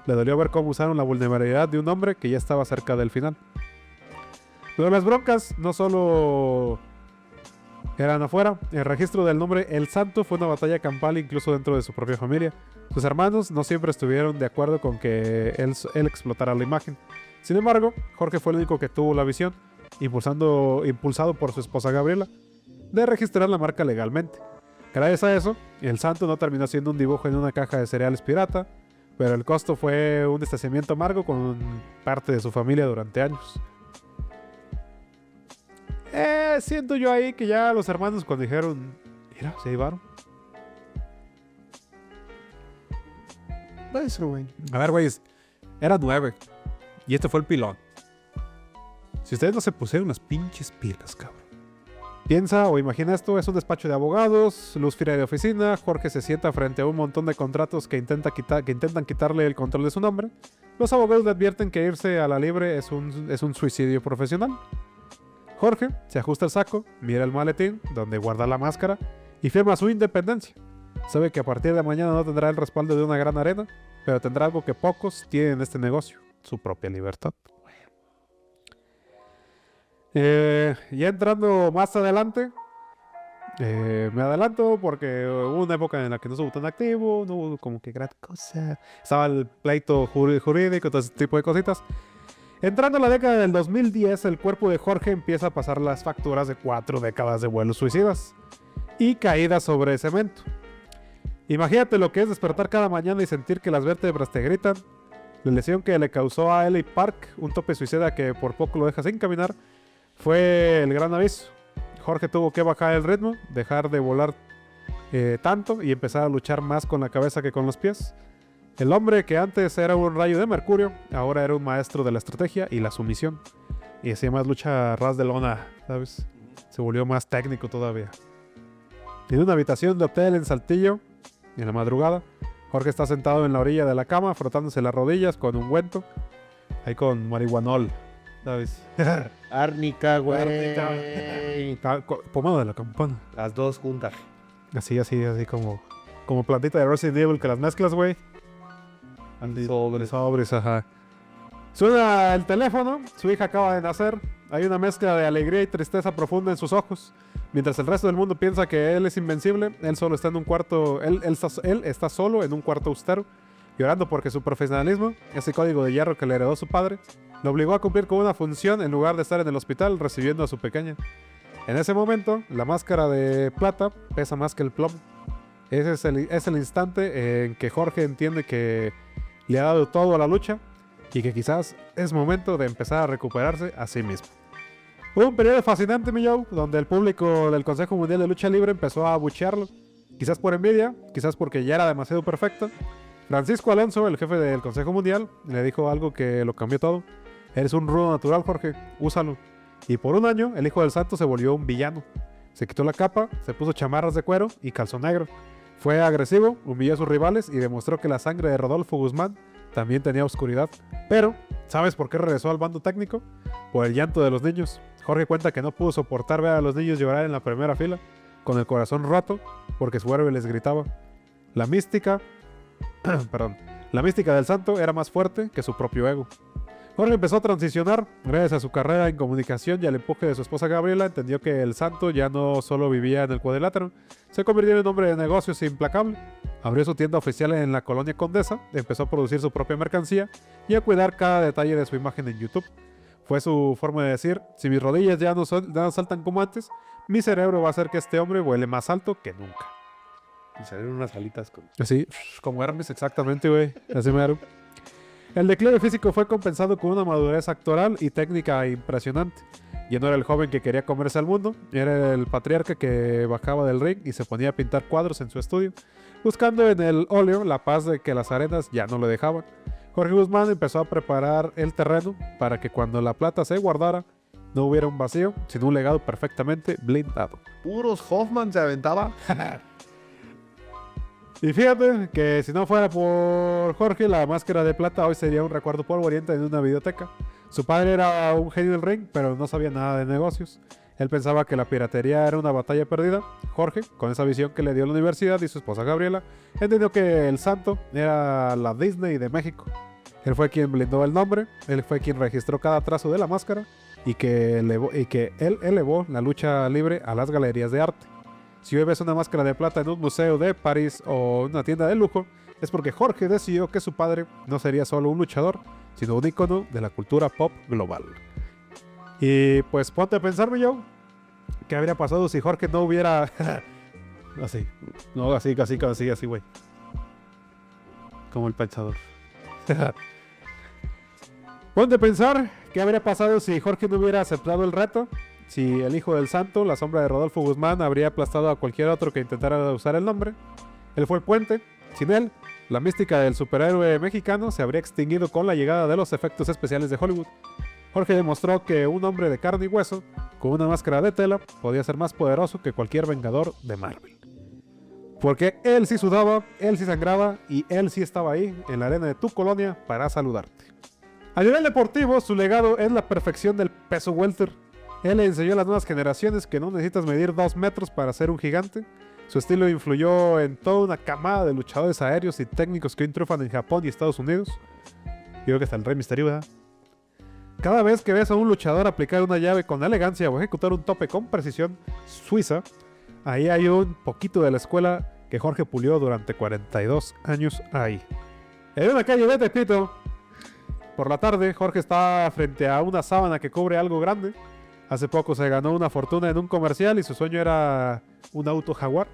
Le dolió ver cómo usaron la vulnerabilidad de un hombre que ya estaba cerca del final. Pero las broncas no solo eran afuera. El registro del nombre El Santo fue una batalla campal incluso dentro de su propia familia. Sus hermanos no siempre estuvieron de acuerdo con que él explotara la imagen. Sin embargo, Jorge fue el único que tuvo la visión, impulsado por su esposa Gabriela, de registrar la marca legalmente. Gracias a eso, El Santo no terminó siendo un dibujo en una caja de cereales pirata, pero el costo fue un distanciamiento amargo con parte de su familia durante años. Siento yo ahí que ya los hermanos cuando dijeron, mira, se llevaron. Eso, güey. A ver, güeyes, era 9 y este fue el pilón. Si ustedes no se pusieron las pinches pilas, cabrón. Piensa o imagina esto, es un despacho de abogados, luz fría de oficina, Jorge se sienta frente a un montón de contratos que intentan quitarle el control de su nombre. Los abogados le advierten que irse a la libre es un suicidio profesional. Jorge se ajusta el saco, mira el maletín donde guarda la máscara y firma su independencia. Sabe que a partir de mañana no tendrá el respaldo de una gran arena, pero tendrá algo que pocos tienen en este negocio, su propia libertad. Ya entrando más adelante, me adelanto porque hubo una época en la que no estuvo tan activo, no hubo como que gran cosa. Estaba el pleito jurídico, todo ese tipo de cositas. Entrando a la década del 2010, el cuerpo de Jorge empieza a pasar las facturas de 4 décadas de vuelos suicidas y caídas sobre cemento. Imagínate lo que es despertar cada mañana y sentir que las vértebras te gritan. La lesión que le causó a L.A. Park, un tope suicida que por poco lo deja sin caminar, fue el gran aviso. Jorge tuvo que bajar el ritmo, dejar de volar tanto y empezar a luchar más con la cabeza que con los pies. El hombre que antes era un rayo de mercurio, ahora era un maestro de la estrategia y la sumisión. Y hacía más lucha a ras de lona, ¿sabes? Se volvió más técnico todavía. En una habitación de hotel en Saltillo, en la madrugada, Jorge está sentado en la orilla de la cama, frotándose las rodillas con ungüento, ahí con marihuanol, ¿sabes? Árnica, güey. Pomada de la campana. Las dos juntas. Así como como plantita de Resident Evil que las mezclas, güey. Sobres, ajá. Suena el teléfono, su hija acaba de nacer. Hay una mezcla de alegría y tristeza profunda en sus ojos. Mientras el resto del mundo piensa que él es invencible, él solo está en un cuarto, él está solo en un cuarto austero, llorando porque su profesionalismo, ese código de hierro que le heredó su padre, lo obligó a cumplir con una función en lugar de estar en el hospital recibiendo a su pequeña. En ese momento, la máscara de plata pesa más que el plomo. Ese es el instante en que Jorge entiende que le ha dado todo a la lucha y que quizás es momento de empezar a recuperarse a sí mismo. Fue un periodo fascinante, mi Joe, donde el público del Consejo Mundial de Lucha Libre empezó a abuchearlo. Quizás por envidia, quizás porque ya era demasiado perfecto. Francisco Alonso, el jefe del Consejo Mundial, le dijo algo que lo cambió todo. Eres un rudo natural, Jorge, úsalo. Y por un año, el Hijo del Santo se volvió un villano. Se quitó la capa, se puso chamarras de cuero y calzón negro. Fue agresivo, humilló a sus rivales y demostró que la sangre de Rodolfo Guzmán también tenía oscuridad. Pero, ¿sabes por qué regresó al bando técnico? Por el llanto de los niños. Jorge cuenta que no pudo soportar ver a los niños llorar en la primera fila, con el corazón roto, porque su héroe les gritaba. La mística del santo era más fuerte que su propio ego. Jorge empezó a transicionar, gracias a su carrera en comunicación y al empuje de su esposa Gabriela, entendió que el santo ya no solo vivía en el cuadrilátero, se convirtió en un hombre de negocios implacable. Abrió su tienda oficial en la colonia Condesa, empezó a producir su propia mercancía y a cuidar cada detalle de su imagen en YouTube. Fue su forma de decir, si mis rodillas ya no saltan como antes, mi cerebro va a hacer que este hombre vuele más alto que nunca. Y salieron unas alitas con... Así, como Hermes, exactamente, güey. Así mero. El declive físico fue compensado con una madurez actoral y técnica impresionante. Ya no era el joven que quería comerse al mundo, era el patriarca que bajaba del ring y se ponía a pintar cuadros en su estudio, buscando en el óleo la paz de que las arenas ya no le dejaban. Jorge Guzmán empezó a preparar el terreno para que cuando la plata se guardara, no hubiera un vacío, sino un legado perfectamente blindado. Puros Hoffman se aventaba. Y fíjate que si no fuera por Jorge, la máscara de plata hoy sería un recuerdo polvoriento en una biblioteca. Su padre era un genio del ring, pero no sabía nada de negocios. Él pensaba que la piratería era una batalla perdida. Jorge, con esa visión que le dio la universidad y su esposa Gabriela, entendió que el santo era la Disney de México. Él fue quien blindó el nombre, él fue quien registró cada trazo de la máscara y que él elevó la lucha libre a las galerías de arte. Si hoy ves una máscara de plata en un museo de París o una tienda de lujo, es porque Jorge decidió que su padre no sería solo un luchador, sino un ícono de la cultura pop global. Y pues ponte a pensar, mi Joe, ¿qué habría pasado si Jorge no hubiera... así, no, así, güey. Como el pensador. Ponte a pensar, ¿qué habría pasado si Jorge no hubiera aceptado el reto? Si el Hijo del Santo, la sombra de Rodolfo Guzmán, habría aplastado a cualquier otro que intentara usar el nombre. Él fue el puente. Sin él, la mística del superhéroe mexicano se habría extinguido con la llegada de los efectos especiales de Hollywood. Jorge demostró que un hombre de carne y hueso, con una máscara de tela, podía ser más poderoso que cualquier vengador de Marvel. Porque él sí sudaba, él sí sangraba y él sí estaba ahí, en la arena de tu colonia, para saludarte. A nivel deportivo, su legado es la perfección del peso welter. Él le enseñó a las nuevas generaciones que no necesitas medir 2 metros para ser un gigante. Su estilo influyó en toda una camada de luchadores aéreos y técnicos que hoy triunfan en Japón y Estados Unidos. Yo creo que hasta el Rey Misterio, ¿verdad? Cada vez que ves a un luchador aplicar una llave con elegancia o ejecutar un tope con precisión suiza, ahí hay un poquito de la escuela que Jorge pulió durante 42 años ahí. En una calle de Tepito, por la tarde, Jorge está frente a una sábana que cubre algo grande. Hace poco se ganó una fortuna en un comercial y su sueño era un auto Jaguar,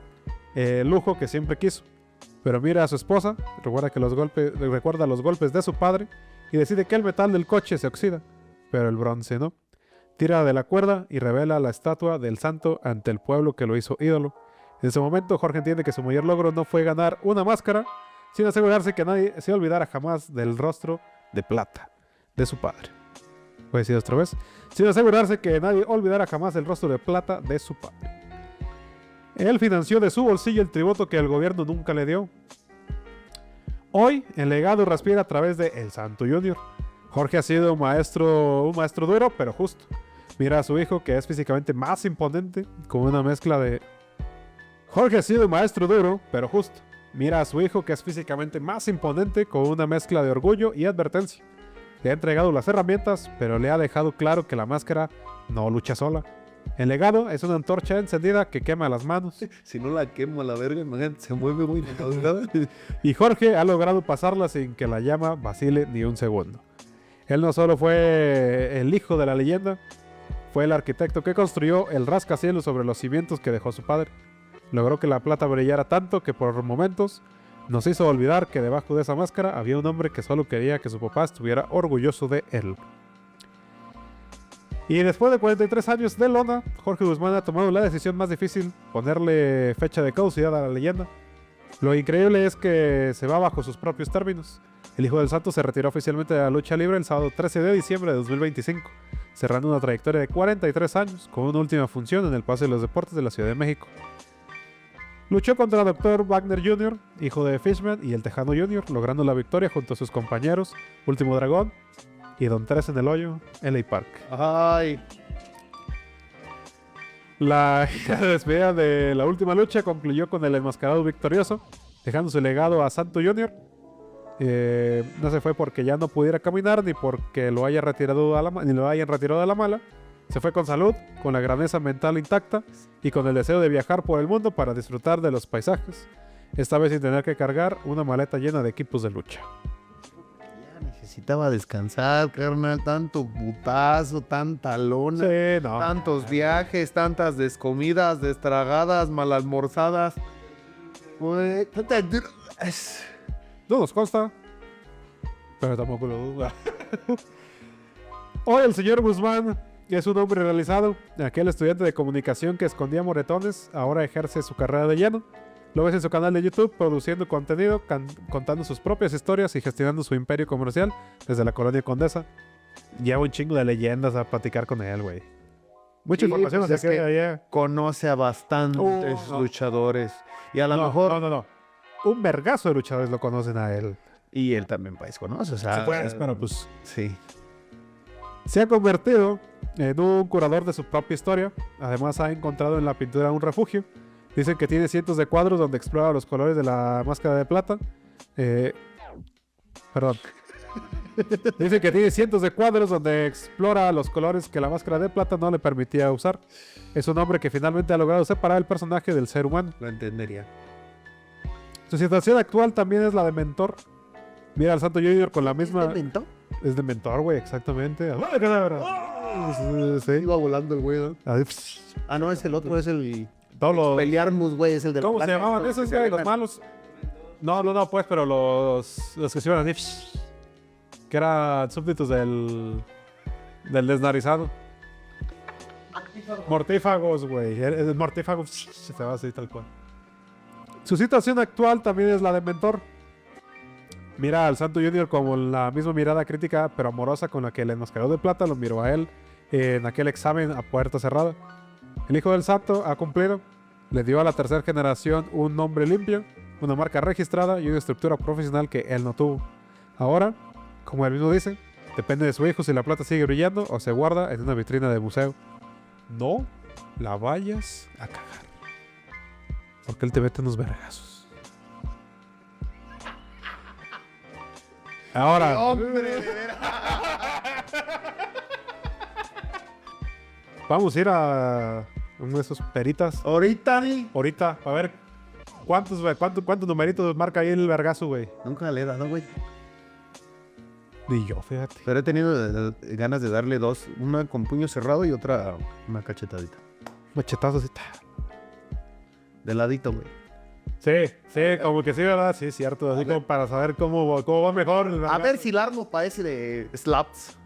el lujo que siempre quiso. Pero mira a su esposa, recuerda los golpes de su padre y decide que el metal del coche se oxida, pero el bronce no. Tira de la cuerda y revela la estatua del santo ante el pueblo que lo hizo ídolo. En ese momento Jorge entiende que su mayor logro no fue ganar una máscara, sino asegurarse que nadie se olvidara jamás del rostro de plata de su padre. Voy a decir otra vez. Sin asegurarse que nadie olvidara jamás el rostro de plata de su padre. Él financió de su bolsillo el tributo que el gobierno nunca le dio. Hoy, el legado respira a través de El Santo Junior. Jorge ha sido un maestro duro, pero justo. Mira a su hijo, que es físicamente más imponente, con una mezcla de... Jorge ha sido un maestro duro, pero justo. mira a su hijo, que es físicamente más imponente, con una mezcla de orgullo y advertencia. Le ha entregado las herramientas, pero le ha dejado claro que la máscara no lucha sola. El legado es una antorcha encendida que quema las manos, Si no la quemo a la verga, imagínate, se mueve muy y Jorge ha logrado pasarla sin que la llama vacile ni un segundo. Él no solo fue el hijo de la leyenda, fue el arquitecto que construyó el rascacielos sobre los cimientos que dejó su padre. Logró que la plata brillara tanto que por momentos nos hizo olvidar que debajo de esa máscara había un hombre que solo quería que su papá estuviera orgulloso de él. Y después de 43 años de lona, Jorge Guzmán ha tomado la decisión más difícil: ponerle fecha de caducidad a la leyenda. Lo increíble es que se va bajo sus propios términos. El Hijo del Santo se retiró oficialmente de la lucha libre el sábado 13 de diciembre de 2025, cerrando una trayectoria de 43 años con una última función en el Palacio de los Deportes de la Ciudad de México. Luchó contra el Dr. Wagner Jr., hijo de Fishman, y el Tejano Jr., logrando la victoria junto a sus compañeros Último Dragón y Don Tres en el Hoyo, LA Park. Ay, La despedida de la última lucha concluyó con el enmascarado victorioso, dejando su legado a Santo Jr. No se fue porque ya no pudiera caminar, ni porque lo haya retirado ni lo hayan retirado de la mala. Se fue con salud, con la grandeza mental intacta y con el deseo de viajar por el mundo para disfrutar de los paisajes, esta vez sin tener que cargar una maleta llena de equipos de lucha. ya necesitaba descansar, carnal. Tanto putazo, tanta lona. Sí, no. Tantos viajes, tantas descomidas, destragadas, mal almorzadas. Güey, No nos consta, pero tampoco lo duda. Hoy el señor Guzmán es un hombre realizado. Aquel estudiante de comunicación que escondía moretones ahora ejerce su carrera de lleno. Lo ves en su canal de YouTube produciendo contenido, contando sus propias historias y gestionando su imperio comercial desde la colonia Condesa. Lleva un chingo de leyendas a platicar con él, güey. Mucha Sí, información, pues así es que que allá. conoce a bastantes No. luchadores. Y a lo No, mejor. no. Un vergazo de luchadores lo conocen a él. Y él también, pues, conoce. O sea, Pero pues sí. se ha convertido en un curador de su propia historia. Además ha encontrado en la pintura un refugio. Dicen que tiene cientos de cuadros donde explora los colores de la máscara de plata. Perdón. Dice que tiene cientos de cuadros donde explora los colores que la máscara de plata no le permitía usar. Es un hombre que finalmente ha logrado separar el personaje del ser humano. Lo entendería. Su situación actual también es la de mentor. Mira al Santo Junior con la misma... ¿Inventó? Es de mentor, güey, exactamente. ¡Ah, cadabra! Sí. Iba volando el güey, ¿no? Así, Ah, no, es el otro, es el. todos los... Pelearmus, güey, es el del. ¿Cómo se llamaban esos, güey? Los malos. No, pues, pero los que se iban así, que eran súbditos del desnarizado. Mortífagos, güey. El mortífago se va así tal cual. Su situación actual también es la de mentor. Mira al Santo Junior con la misma mirada crítica pero amorosa con la que el enmascarado de plata lo miró a él en aquel examen a puerta cerrada. El Hijo del Santo ha cumplido. Le dio a la tercera generación un nombre limpio, una marca registrada y una estructura profesional que él no tuvo. Ahora, como él mismo dice, depende de su hijo si la plata sigue brillando o se guarda en una vitrina de museo. No la vayas a cagar, porque él te mete unos vergazos. Ahora, vamos a ir a uno de esos peritas Ahorita, ni. ahorita para ver cuántos numeritos marca ahí el vergazo, güey. Nunca le he dado, güey. Ni yo, fíjate. Pero he tenido ganas de darle dos. Una con puño cerrado y otra una cachetadita. Machetazos y De ladito, güey. Sí, como que sí, ¿verdad? Sí, cierto. Así como para saber cómo va mejor el A vergazo. ver si el armo parece de slaps.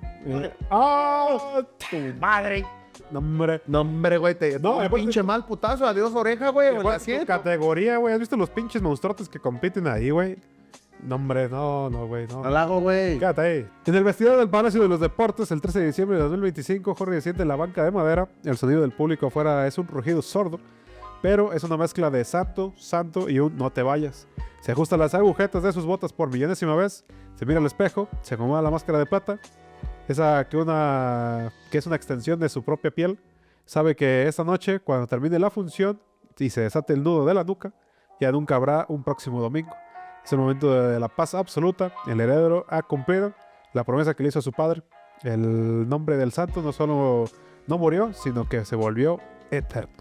¡Ah! Tu madre. No, hombre. No, hombre, güey. No, un aparte- pinche mal putazo. Adiós, oreja, güey. o el ¿Cuál es tu asiento. categoría, güey? ¿Has visto los pinches monstruotes que compiten ahí, güey? No, hombre, no, güey, no. No la hago, güey. Quédate ahí. En el vestidor del Palacio de los Deportes, el 13 de diciembre de 2025, Jorge siente en la banca de madera. El sonido del público afuera es un rugido sordo, pero es una mezcla de santo y un no te vayas. Se ajusta las agujetas de sus botas por millonésima vez, se mira al espejo, se acomoda la máscara de plata, esa que es una extensión de su propia piel. Sabe que esta noche, cuando termine la función y se desate el nudo de la nuca, Ya nunca habrá un próximo domingo. Es el momento de la paz absoluta. El heredero ha cumplido la promesa que le hizo a su padre. El nombre del santo no solo no murió, sino que se volvió eterno.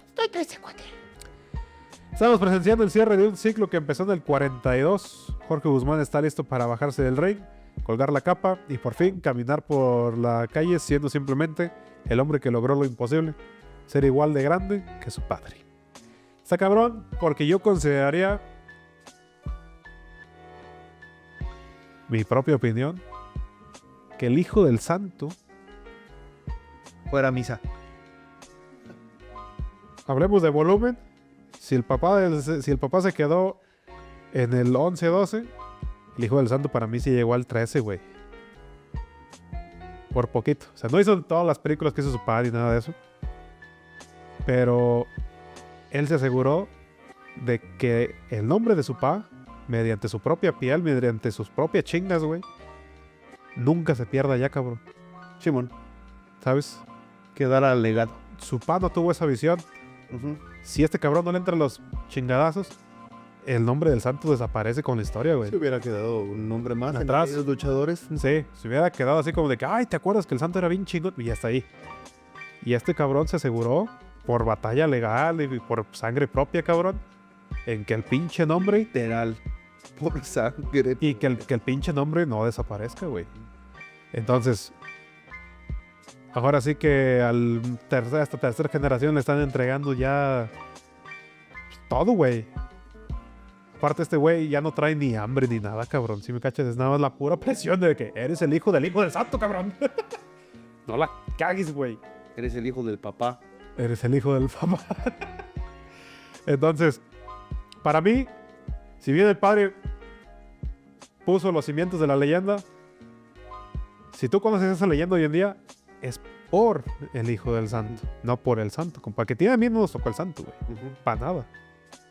Estamos presenciando el cierre de un ciclo que empezó en el 42. Jorge Guzmán está listo para bajarse del ring, colgar la capa y por fin caminar por la calle siendo simplemente el hombre que logró lo imposible, ser igual de grande que su padre. Está cabrón porque yo consideraría, mi propia opinión, que el hijo del santo, Fuera misa. hablemos de volumen, si el papá se quedó en el 11-12, el hijo del santo para mí sí llegó al 13, güey. Por poquito. O sea, no hizo todas las películas que hizo su padre ni nada de eso. Pero él se aseguró de que el nombre de su papá, mediante su propia piel, mediante sus propias chingas, güey, nunca se pierda ya, cabrón. Simón. ¿Sabes? Quedara al legado. Su papá no tuvo esa visión. Si este cabrón no le entra los chingadazos, el nombre del santo desaparece con la historia, güey. Si hubiera quedado un nombre más Atrás. en los luchadores. Sí, se hubiera quedado así como de que, ay, ¿te acuerdas que el santo era bien chingón? Y ya está ahí. Y este cabrón se aseguró, por batalla legal y por sangre propia, cabrón, en que el pinche nombre Literal. Por sangre. y que el pinche nombre no desaparezca, güey. Entonces, ahora sí que a esta tercera generación le están entregando ya todo, güey. Aparte, este güey ya no trae ni hambre ni nada, cabrón. Si me cachas, es nada más la pura presión de que eres el hijo del santo, cabrón. No la cagues, güey. Eres el hijo del papá. Eres el hijo del papá. Entonces, para mí, si bien el padre puso los cimientos de la leyenda, si tú conoces esa leyenda hoy en día, es por el hijo del santo, no por el santo. Compa, que a ti y a mí no nos tocó el santo, güey. Para nada.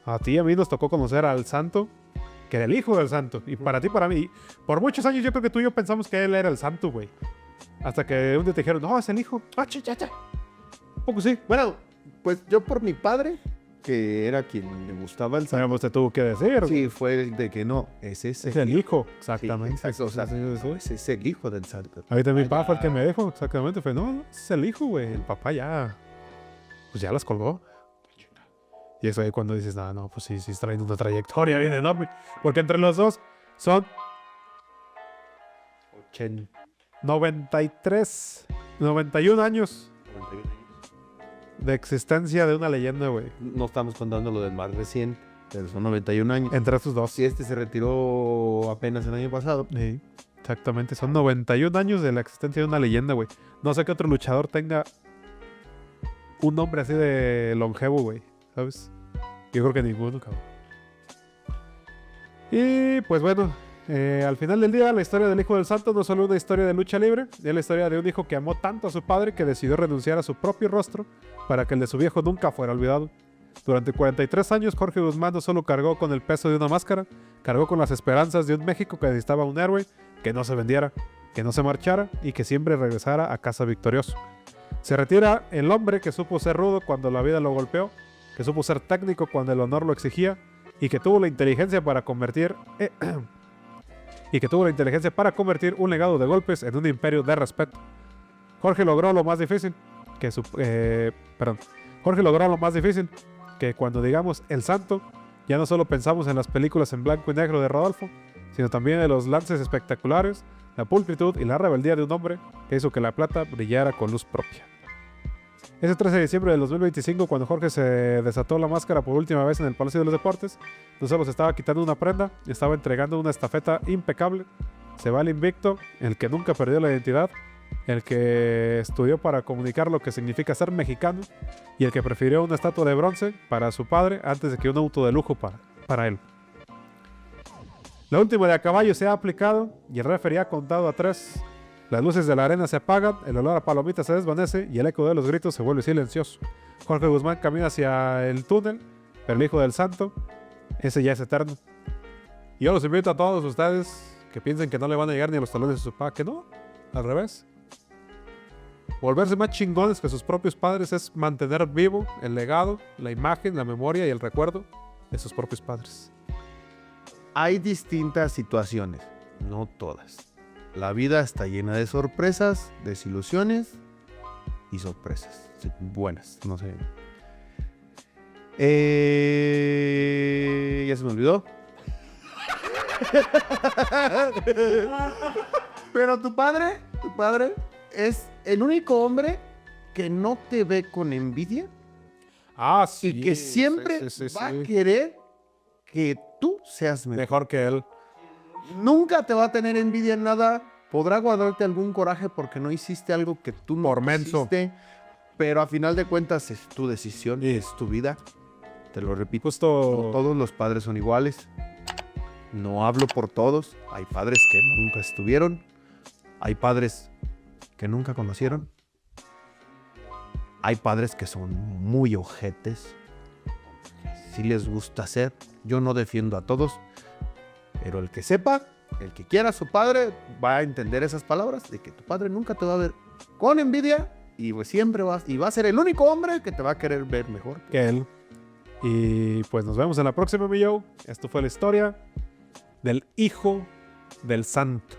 A ti y a mí nos tocó conocer al santo, que era el hijo del santo. Y para ti, para mí, por muchos años yo creo que tú y yo pensamos que él era el santo, güey. Hasta que un día te dijeron, no, es el hijo. Ah, chacha. Un poco sí. Bueno, pues yo por mi padre, que era quien le gustaba el santo. Sabemos, te tuvo que decir. Sí, fue el de que no, es ese. Es el hijo, Sí, exactamente. exacto, o sea, Sí, sí, sí. pues es el hijo del santo. Ahorita mi papá fue el que me dijo, exactamente. Fue, no, es el hijo, güey. El papá ya, pues ya las colgó. Y eso ahí cuando dices, no, pues sí, está trayendo una trayectoria bien enorme. Porque entre los dos son 93, 91 años de existencia de una leyenda, güey. No estamos contando lo del más reciente, pero son 91 años. Entre estos dos. Si este se retiró apenas el año pasado. Sí, exactamente. Son 91 años de la existencia de una leyenda, güey. No sé qué otro luchador tenga un nombre así de longevo, güey. ¿Sabes? Yo creo que ninguno, cabrón. Y pues bueno, al final del día, la historia del hijo del santo no es solo una historia de lucha libre, es la historia de un hijo que amó tanto a su padre que decidió renunciar a su propio rostro para que el de su viejo nunca fuera olvidado. Durante 43 años, Jorge Guzmán no solo cargó con el peso de una máscara, cargó con las esperanzas de un México que necesitaba un héroe que no se vendiera, que no se marchara y que siempre regresara a casa victorioso. Se retira el hombre que supo ser rudo cuando la vida lo golpeó, que supo ser técnico cuando el honor lo exigía y que tuvo la inteligencia para convertir un legado de golpes en un imperio de respeto. Jorge logró lo más difícil que cuando digamos el santo, ya no solo pensamos en las películas en blanco y negro de Rodolfo, sino también en los lances espectaculares, la pulcritud y la rebeldía de un hombre que hizo que la plata brillara con luz propia. Ese 13 de diciembre del 2025, cuando Jorge se desató la máscara por última vez en el Palacio de los Deportes, no solo se estaba quitando una prenda, estaba entregando una estafeta impecable. Se va el invicto, el que nunca perdió la identidad, el que estudió para comunicar lo que significa ser mexicano y el que prefirió una estatua de bronce para su padre antes de que un auto de lujo para él. La última de a caballo se ha aplicado y el referee ha contado a 3. Las luces de la arena se apagan, el olor a palomitas se desvanece y el eco de los gritos se vuelve silencioso. Jorge Guzmán camina hacia el túnel, pero el hijo del santo, ese ya es eterno. Y yo los invito a todos ustedes que piensen que no le van a llegar ni a los talones de su papá, que no, al revés. Volverse más chingones que sus propios padres es mantener vivo el legado, la imagen, la memoria y el recuerdo de sus propios padres. Hay distintas situaciones, no todas. La vida está llena de sorpresas, desilusiones y sorpresas. Sí, buenas, no sé. Ya se me olvidó. Pero tu padre es el único hombre que no te ve con envidia Ah, sí. y que siempre sí, va a querer que tú seas mejor. Mejor que él. Nunca te va a tener envidia en nada. Podrá guardarte algún coraje porque no hiciste algo que tú no Por menso. hiciste. Pero a final de cuentas es tu decisión, es tu vida. Te lo repito. No Justo. todos los padres son iguales. No hablo por todos. Hay padres que nunca estuvieron. Hay padres que nunca conocieron. Hay padres que son muy ojetes. Si les gusta hacer. Yo no defiendo a todos. Pero el que sepa, el que quiera a su padre, va a entender esas palabras de que tu padre nunca te va a ver con envidia y pues siempre va a ser el único hombre que te va a querer ver mejor. Que él. Y pues nos vemos en la próxima, mi Joe. Esto fue la historia del hijo del santo.